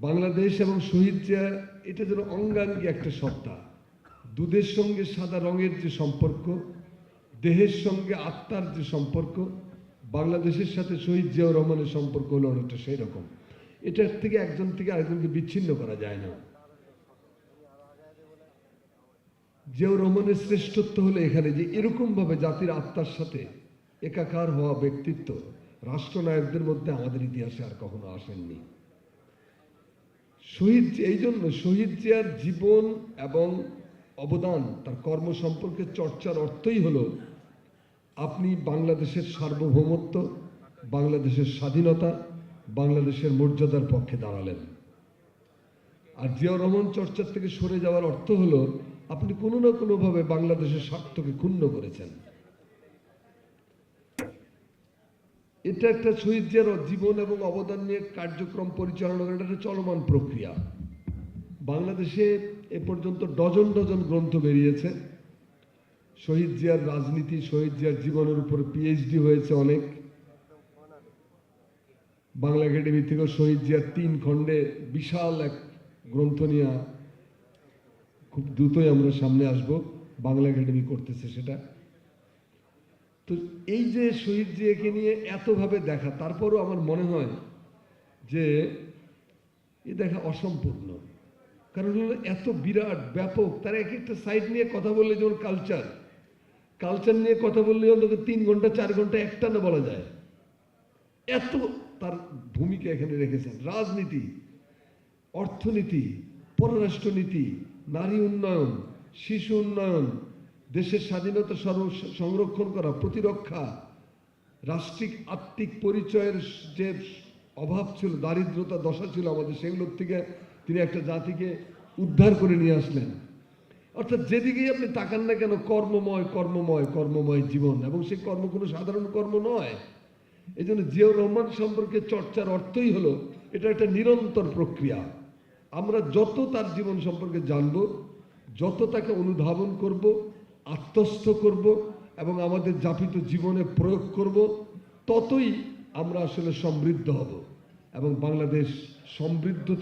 বাংলাদেশ এবং শহীদ জিয়া এটা যেন অঙ্গাঙ্গী একটা সত্তা। দুধের সঙ্গে সাদা রঙের যে সম্পর্ক, দেহের সঙ্গে আত্মার যে সম্পর্ক, বাংলাদেশের সাথে শহীদ জিয়াউর রহমানের সম্পর্ক হলো অনেকটা সেই রকম। এটার থেকে একজন থেকে আরেকজনকে বিচ্ছিন্ন করা যায় না। জিয়াউর রহমানের শ্রেষ্ঠত্ব হলো এখানে যে এরকমভাবে জাতির আত্মার সাথে একাকার হওয়া ব্যক্তিত্ব রাষ্ট্রনায়কদের মধ্যে আমাদের ইতিহাসে আর কখনো আসেননি। এই জন্য শহীদ জিয়ার জীবন এবং অবদান, তার কর্ম সম্পর্কে চর্চার অর্থই হলো আপনি বাংলাদেশের সার্বভৌমত্ব, বাংলাদেশের স্বাধীনতা, বাংলাদেশের মর্যাদার পক্ষে দাঁড়ালেন। আর জিয়াউর রহমান চর্চার থেকে সরে যাওয়ার অর্থ হলো আপনি কোনো না কোনোভাবে বাংলাদেশের স্বার্থকে ক্ষুণ্ণ করেছেন। এটা একটা শহীদ জিয়ার জীবন এবং অবদান নিয়ে কার্যক্রম পরিচালনা করার একটা চলমান প্রক্রিয়া। বাংলাদেশে এ পর্যন্ত ডজন ডজন গ্রন্থ বেরিয়েছে। শহীদ জিয়ার রাজনীতি, শহীদ জিয়ার জীবনের উপর পিএইচডি হয়েছে অনেক। বাংলা একাডেমি থেকে শহীদ জিয়ার 3 খণ্ডে বিশাল এক গ্রন্থ নিয়ে খুব দ্রুতই আমরা সামনে আসব, বাংলা একাডেমি করতেছে সেটা। তো এই যে শহীদ জিয়াকে নিয়ে এতভাবে দেখা, তারপরও আমার মনে হয় যে এ দেখা অসম্পূর্ণ। কারণ হলো এত বিরাট ব্যাপক, তার এক একটা সাইড নিয়ে কথা বললে, যেমন কালচার নিয়ে কথা বললে অন্তত 3 ঘন্টা 4 ঘন্টা একটানা বলা যায়। এত তার ভূমিকা এখানে রেখেছেন। রাজনীতি, অর্থনীতি, পররাষ্ট্রনীতি, নারী উন্নয়ন, শিশু উন্নয়ন, দেশের স্বাধীনতা সংরক্ষণ করা, প্রতিরক্ষা, রাষ্ট্রিক আত্মিক পরিচয়ের যে অভাব ছিল, দারিদ্রতা দশা ছিল আমাদের, সেগুলোর থেকে তিনি একটা জাতিকে উদ্ধার করে নিয়ে আসলেন। অর্থাৎ যেদিকেই আপনি তাকান না কেন, কর্মময় কর্মময় কর্মময় জীবন, এবং সেই কর্ম কোনো সাধারণ কর্ম নয়। এই জন্য জিয়াউর রহমান সম্পর্কে চর্চার অর্থই হলো এটা একটা নিরন্তর প্রক্রিয়া। আমরা যত তার জীবন সম্পর্কে জানব, যত তাকে অনুধাবন করব, আত্মস্থ করব এবং আমাদের যাপিত জীবনে প্রয়োগ করব, ততই আমরা আসলে সমৃদ্ধ হব এবং বাংলাদেশ সমৃদ্ধ